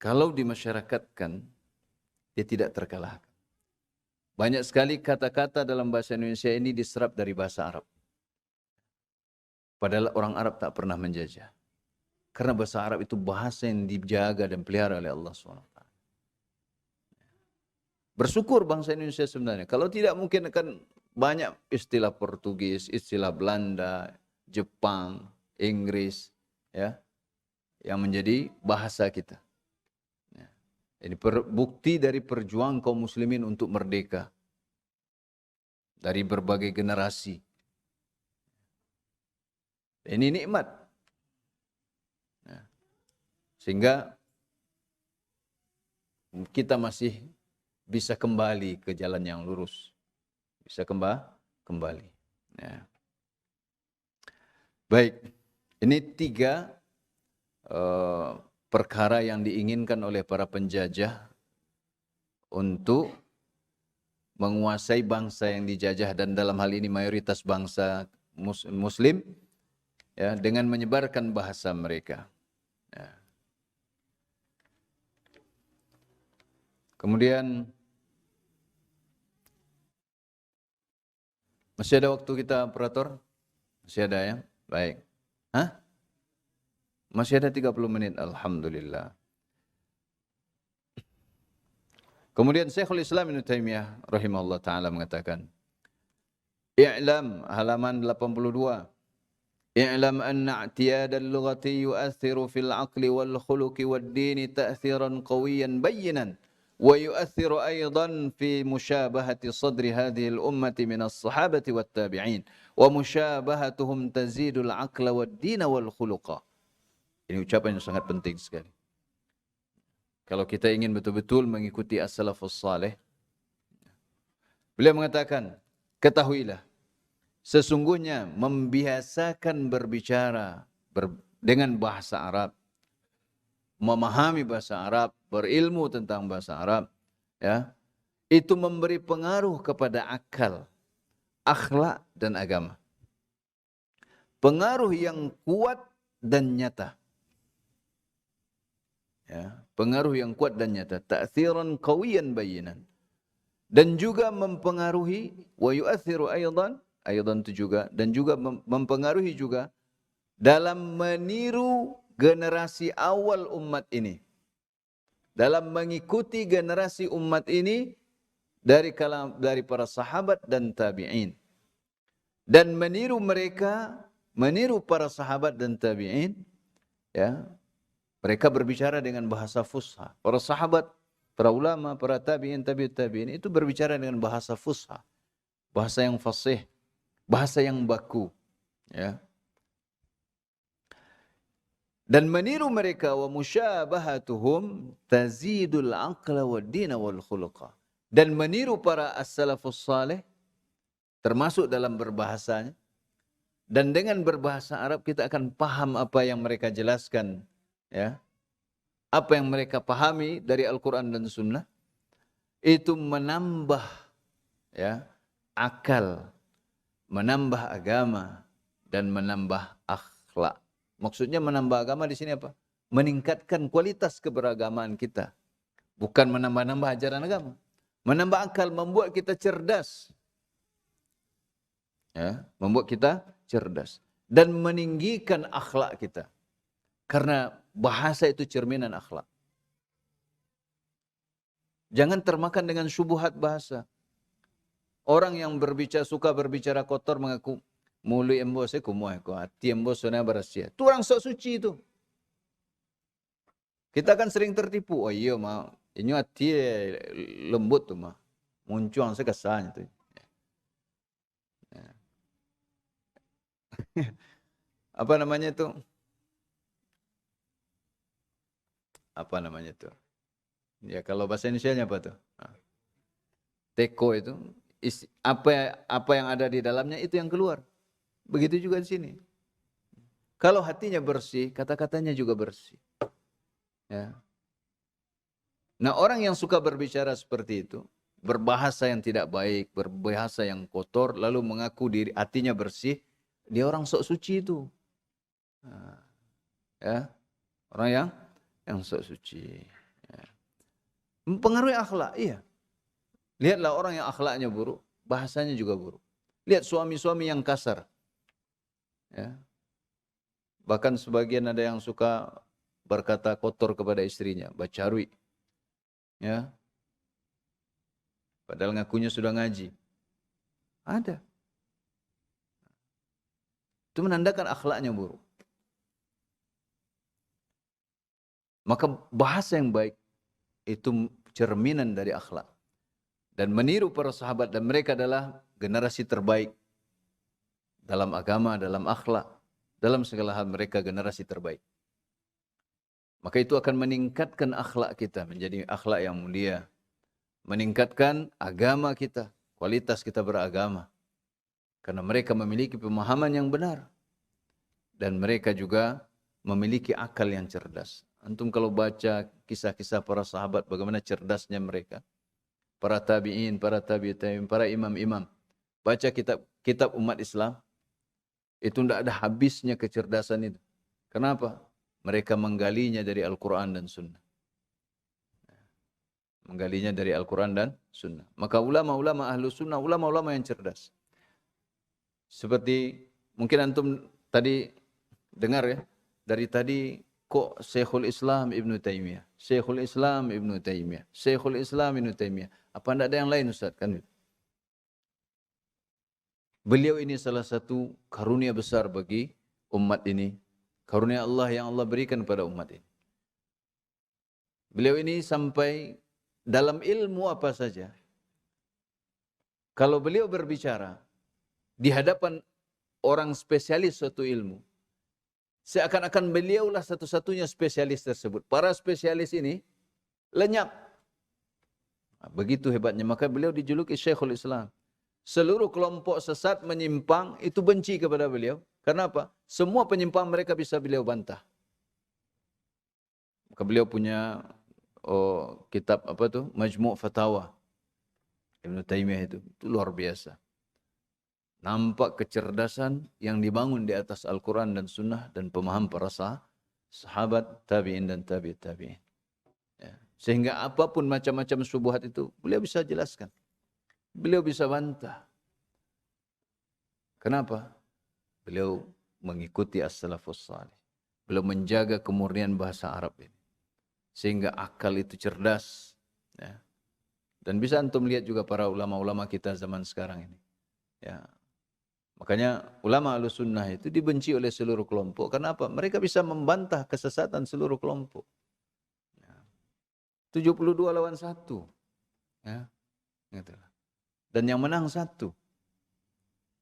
Kalau dimasyarakatkan, dia tidak terkalahkan. Banyak sekali kata-kata dalam bahasa Indonesia ini diserap dari bahasa Arab. Padahal orang Arab tak pernah menjajah. Karena bahasa Arab itu bahasa yang dijaga dan pelihara oleh Allah SWT. Bersyukur bangsa Indonesia sebenarnya. Kalau tidak mungkin akan banyak istilah Portugis, istilah Belanda, Jepang, Inggris, ya, yang menjadi bahasa kita. Ini bukti dari perjuangan kaum muslimin untuk merdeka. Dari berbagai generasi. Ini nikmat. Sehingga kita masih bisa kembali ke jalan yang lurus. Bisa kembali. Ya. Baik, ini 3 perkara yang diinginkan oleh para penjajah untuk menguasai bangsa yang dijajah, dan dalam hal ini mayoritas bangsa muslim, ya, dengan menyebarkan bahasa mereka. Ya. Kemudian masih ada waktu kita, operator? Masih ada ya? Baik. Hah? Masih ada 30 menit, alhamdulillah. Kemudian Syekhul Islam Ibnu Taimiyah rahimahullah taala mengatakan, "I'lam," halaman 82. "I'lam anna i'tiyad al-lughati yu'athiru fil 'aqli wal khuluqi wad dini ta'thiran qawiyyan bayyinan wa yu'athiru aidan fi mushabahati sadri hadhihi al-ummati min as-sahabati wat tabi'in wa mushabahatuhum tazidul 'aqla wad dina wal khuluqa." Ini ucapan yang sangat penting sekali. Kalau kita ingin betul-betul mengikuti as-salafus saleh, beliau mengatakan, ketahuilah, sesungguhnya membiasakan berbicara dengan bahasa Arab, memahami bahasa Arab, berilmu tentang bahasa Arab, ya, itu memberi pengaruh kepada akal, akhlak dan agama. Pengaruh yang kuat dan nyata. Ya, pengaruh yang kuat dan nyata, ta'thiran qawiyan bayinan, dan juga mempengaruhi, wa yu'athiru aidan itu juga, dan juga mempengaruhi juga dalam meniru generasi awal umat ini, dalam mengikuti generasi umat ini dari para sahabat dan tabi'in, dan meniru mereka, meniru para sahabat dan tabi'in, ya. Mereka berbicara dengan bahasa fusha. Para sahabat, para ulama, para tabi'in, tabi'ut tabi'in itu berbicara dengan bahasa fusha. Bahasa yang fasih, bahasa yang baku. Ya. Dan meniru mereka, wa musyabahatuhum tazidul aqla wad dina wal khuluqa. Dan meniru para as-salafus salih, termasuk dalam berbahasanya. Dan dengan berbahasa Arab kita akan paham apa yang mereka jelaskan. Ya, apa yang mereka pahami dari Al-Quran dan Sunnah, itu menambah, ya, akal, menambah agama, dan menambah akhlak. Maksudnya menambah agama di sini apa? meningkatkan kualitas keberagamaan kita. Bukan menambah-nambah ajaran agama. Menambah akal, membuat kita cerdas. Ya, membuat kita cerdas. Dan meninggikan akhlak kita. Karena bahasa itu cerminan akhlak. Jangan termakan dengan syubhat bahasa. Orang yang suka berbicara kotor mengaku mulut embos kumuh ko hati embos sona berasia. Itu orang sok suci itu. Kita kan sering tertipu. Oh iya mah, ini hati lembut tuh mah. Muncul sekasanya tuh. Apa namanya itu? Apa namanya itu? Ya kalau bahasa Indonesianya apa tuh? Teko itu apa yang ada di dalamnya itu yang keluar. Begitu juga di sini. Kalau hatinya bersih, kata-katanya juga bersih. Ya. Nah, orang yang suka berbicara seperti itu, berbahasa yang tidak baik, berbahasa yang kotor, lalu mengaku diri hatinya bersih, dia orang sok suci itu. Nah, ya, orang yang sok suci. Ya. Mempengaruhi akhlak, iya. Lihatlah orang yang akhlaknya buruk, bahasanya juga buruk. Lihat suami-suami yang kasar. Ya. Bahkan sebagian ada yang suka berkata kotor kepada istrinya, bacarui. Ya. Padahal ngakunya sudah ngaji. Ada. Itu menandakan akhlaknya buruk. Maka bahasa yang baik itu cerminan dari akhlak. Dan meniru para sahabat, dan mereka adalah generasi terbaik dalam agama, dalam akhlak, dalam segala hal mereka generasi terbaik. Maka itu akan meningkatkan akhlak kita menjadi akhlak yang mulia. Meningkatkan agama kita, kualitas kita beragama. Karena mereka memiliki pemahaman yang benar. Dan mereka juga memiliki akal yang cerdas. Antum kalau baca kisah-kisah para sahabat, bagaimana cerdasnya mereka. Para tabi'in, para tabi'in, para imam-imam. Baca kitab umat Islam, itu tidak ada habisnya kecerdasan itu. Kenapa? Mereka menggalinya dari Al-Quran dan Sunnah. Menggalinya dari Al-Quran dan Sunnah. Maka ulama-ulama ahlu sunnah, ulama-ulama yang cerdas. Seperti mungkin antum tadi dengar ya, dari tadi kok Syekhul Islam Ibnu Taimiyah, Syekhul Islam Ibnu Taimiyah, Syekhul Islam Ibnu Taimiyah. Apa tidak ada yang lain Ustaz? Kan? Beliau ini salah satu karunia besar bagi umat ini. Karunia Allah yang Allah berikan pada umat ini. Beliau ini sampai dalam ilmu apa saja. Kalau beliau berbicara di hadapan orang spesialis suatu ilmu, seakan-akan beliaulah satu-satunya spesialis tersebut. Para spesialis ini lenyap. Begitu hebatnya, maka beliau dijuluki Syekhul Islam. Seluruh kelompok sesat menyimpang itu benci kepada beliau. Kenapa? Semua penyimpang mereka bisa beliau bantah. Maka beliau punya kitab apa tuh? Majmu' Fatawa. Ibnu Taimiyah itu luar biasa. Nampak kecerdasan yang dibangun di atas Al-Quran dan Sunnah dan pemahaman para sahabat, tabi'in dan tabi'in. Ya. Sehingga apapun macam-macam syubhat itu, beliau bisa jelaskan. Beliau bisa bantah. Kenapa? Beliau mengikuti as-salafus salih. Beliau menjaga kemurnian bahasa Arab ini. Sehingga akal itu cerdas. Ya. Dan bisa antum lihat juga para ulama-ulama kita zaman sekarang ini. Ya. Makanya ulama Ahlussunnah itu dibenci oleh seluruh kelompok. Kenapa? Mereka bisa membantah kesesatan seluruh kelompok. 72 lawan 1. Ya. Gitu. Dan yang menang 1.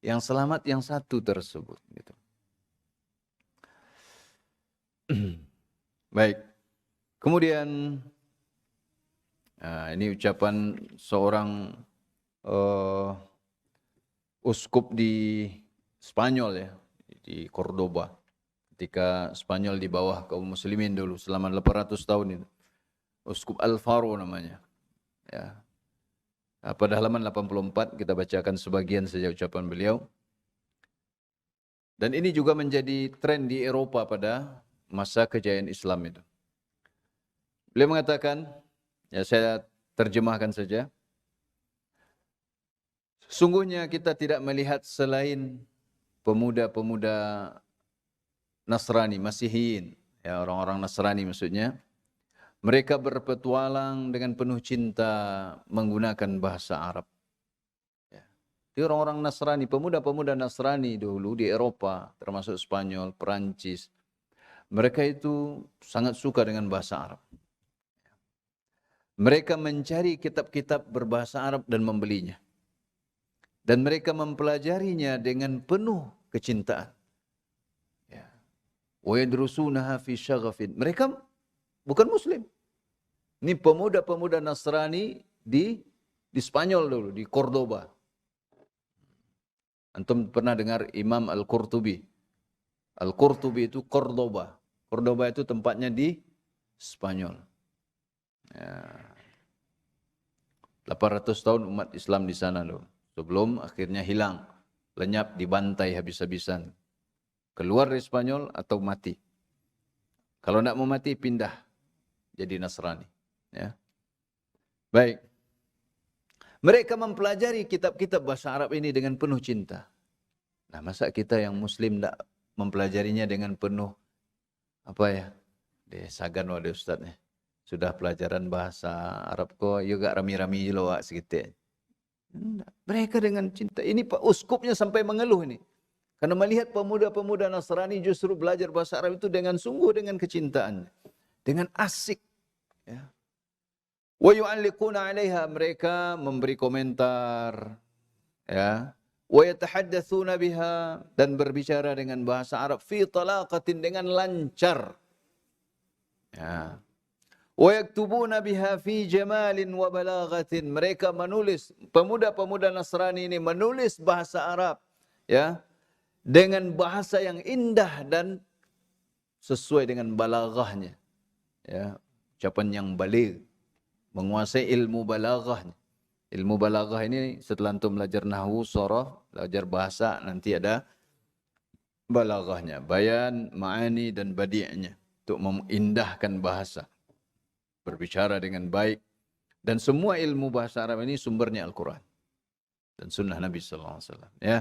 Yang selamat yang 1 tersebut. Gitu. Baik. Kemudian ini ucapan seorang uskup di Spanyol ya, di Cordoba. Ketika Spanyol di bawah kaum muslimin dulu selama 800 tahun itu. Uskup Alfaro namanya. Ya. Pada halaman 84 kita bacakan sebagian saja ucapan beliau. Dan ini juga menjadi tren di Eropa pada masa kejayaan Islam itu. Beliau mengatakan, ya saya terjemahkan saja. Sungguhnya kita tidak melihat selain pemuda-pemuda Nasrani, Masihiyin, ya orang-orang Nasrani maksudnya, mereka berpetualang dengan penuh cinta menggunakan bahasa Arab. Ya. Itu orang-orang Nasrani, pemuda-pemuda Nasrani dulu di Eropa, termasuk Spanyol, Perancis, mereka itu sangat suka dengan bahasa Arab. Mereka mencari kitab-kitab berbahasa Arab dan membelinya. Dan mereka mempelajarinya dengan penuh kecintaan. Ya. Wa yadrusunaha fi syaghafin. Mereka bukan Muslim. Ini pemuda-pemuda Nasrani di Spanyol dulu, di Cordoba. Antum pernah dengar Imam Al-Qurtubi? Al-Qurtubi itu Cordoba. Cordoba itu tempatnya di Spanyol. Ya. 800 tahun umat Islam di sana loh. Sebelum akhirnya hilang, lenyap, dibantai habis-habisan. Keluar dari Spanyol atau mati. Kalau tidak mau mati, pindah jadi Nasrani. Ya. Baik. Mereka mempelajari kitab-kitab bahasa Arab ini dengan penuh cinta. Nah, masa kita yang Muslim tidak mempelajarinya dengan penuh, apa ya, desagan wadah Ustaznya. Sudah pelajaran bahasa Arab kok, juga rami-rami je loh segitu. Mereka dengan cinta. Ini Pak Uskupnya sampai mengeluh ini. Karena melihat pemuda-pemuda Nasrani justru belajar bahasa Arab itu dengan sungguh, dengan kecintaan. Dengan asik. Ya. Wa yu'alliquna 'alaiha, mereka memberi komentar. Ya. Wa yatahaddatsuna biha, dan berbicara dengan bahasa Arab fi talaqatin, dengan lancar. Ya. Wa yaktubuna biha fi jamalin wa balaghatin, mereka menulis, pemuda-pemuda Nasrani ini menulis bahasa Arab ya dengan bahasa yang indah dan sesuai dengan balaghahnya, ya, ucapan yang baligh, menguasai ilmu balaghahnya. Ilmu balaghah ini setelah antum belajar nahwu, sharaf, belajar bahasa, nanti ada balaghahnya, bayan, ma'ani dan badi'nya, untuk mengindahkan bahasa, berbicara dengan baik. Dan semua ilmu bahasa Arab ini sumbernya Al-Quran dan sunnah Nabi sallallahu alaihi wasallam, ya.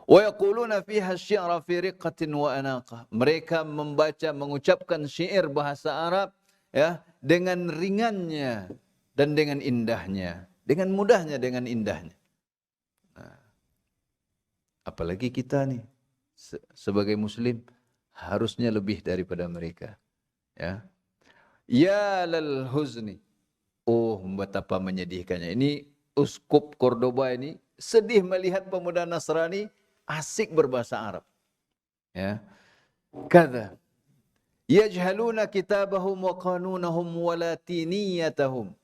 Wa yaquluna fiha syi'ra fi riqqatin wa anaqah, mereka membaca, mengucapkan syair bahasa Arab ya dengan ringannya dan dengan indahnya, dengan mudahnya, dengan indahnya. Nah, apalagi kita nih sebagai Muslim harusnya lebih daripada mereka, ya. Ya lal huzni, oh betapa menyedihkannya. Ini Uskup Cordoba ini sedih melihat pemuda Nasrani asik berbahasa Arab. Ya. Kata, yajhaluna kitabahum wa qanunahum wa latiniyatahum.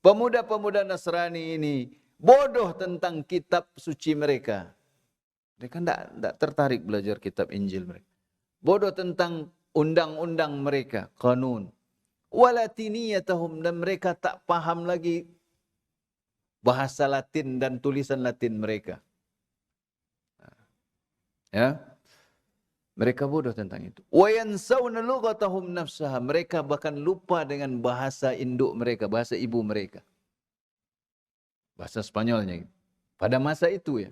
Pemuda-pemuda Nasrani ini bodoh tentang kitab suci mereka. Mereka tidak tertarik belajar kitab Injil mereka. Bodoh tentang undang-undang mereka, kanun. Walatiniyatahum, dan mereka tak paham lagi bahasa Latin dan tulisan Latin mereka. Ya. Mereka bodoh tentang itu. Wa yansawna lughatahum nafsaha, mereka bahkan lupa dengan bahasa induk mereka, bahasa ibu mereka. Bahasa Spanyolnya. Pada masa itu ya.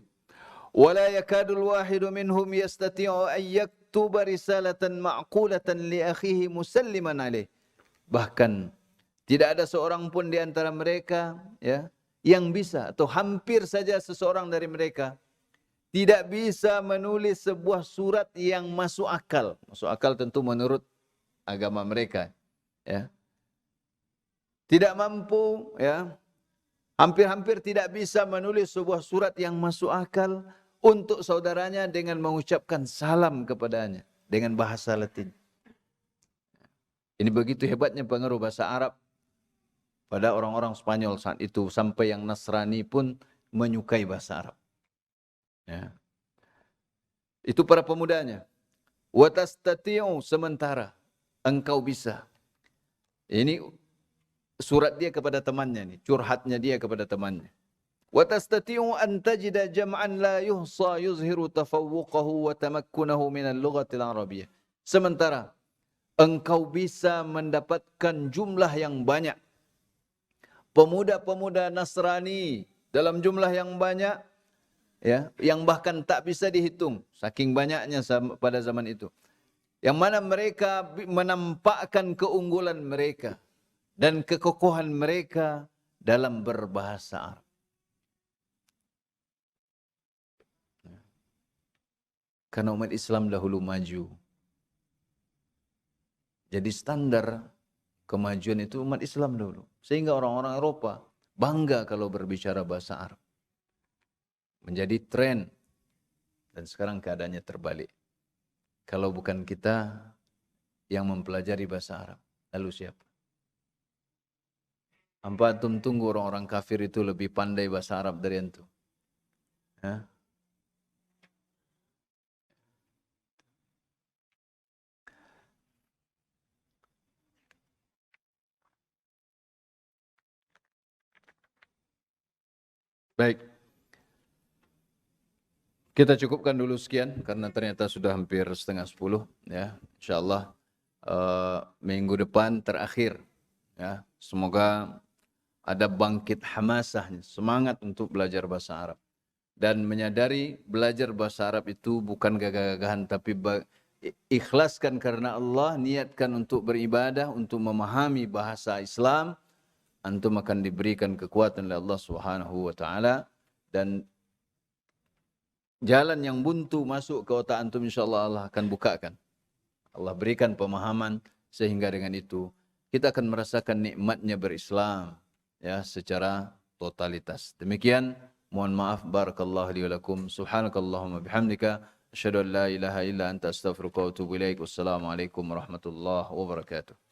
Wala yakadul wahidu minhum yastati'u an yaktuba risalatan ma'qulatan li akhihi musalliman alaih. Bahkan tidak ada seorang pun di antara mereka ya yang bisa, atau hampir saja seseorang dari mereka tidak bisa menulis sebuah surat yang masuk akal. Masuk akal tentu menurut agama mereka, ya. Tidak mampu, ya. Hampir-hampir tidak bisa menulis sebuah surat yang masuk akal untuk saudaranya dengan mengucapkan salam kepadanya dengan bahasa Latin. Ini begitu hebatnya pengaruh bahasa Arab pada orang-orang Spanyol saat itu, sampai yang Nasrani pun menyukai bahasa Arab. Ya. Itu para pemudanya. Wa tastati'u, sementara engkau bisa. Ini surat dia kepada temannya nih, curhatnya dia kepada temannya. Wa tastati'u an tajida jam'an la yuhsa yuzhiru tafawwuqahu wa tamakkunahu min al-lughatil arabiyyah. Sementara engkau bisa mendapatkan jumlah yang banyak. Pemuda-pemuda Nasrani dalam jumlah yang banyak, ya, yang bahkan tak bisa dihitung saking banyaknya pada zaman itu. Yang mana mereka menampakkan keunggulan mereka dan kekokohan mereka dalam berbahasa Arab. Karena umat Islam dahulu maju. Jadi standar kemajuan itu umat Islam dahulu. Sehingga orang-orang Eropa bangga kalau berbicara bahasa Arab. Menjadi tren. Dan sekarang keadaannya terbalik. Kalau bukan kita yang mempelajari bahasa Arab, lalu siapa? Apa antum tunggu orang-orang kafir itu lebih pandai bahasa Arab dari antum? Hah? Baik. Kita cukupkan dulu sekian karena ternyata sudah hampir 9:30 ya. Insyaallah minggu depan terakhir ya. Semoga ada bangkit hamasah, semangat untuk belajar bahasa Arab dan menyadari belajar bahasa Arab itu bukan gagah-gagahan tapi ikhlaskan karena Allah, niatkan untuk beribadah, untuk memahami bahasa Islam, antum akan diberikan kekuatan oleh Allah Subhanahu wa taala dan jalan yang buntu masuk ke otak antum insyaallah Allah akan bukakan. Allah berikan pemahaman sehingga dengan itu kita akan merasakan nikmatnya berislam ya secara totalitas. Demikian, mohon maaf, barakallahu li wa lakum. Subhanakallahumma bihamdika asyhadu an la ilaha illa anta astaghfiruka wa atubu ilaik. Wassalamualaikum warahmatullahi wabarakatuh.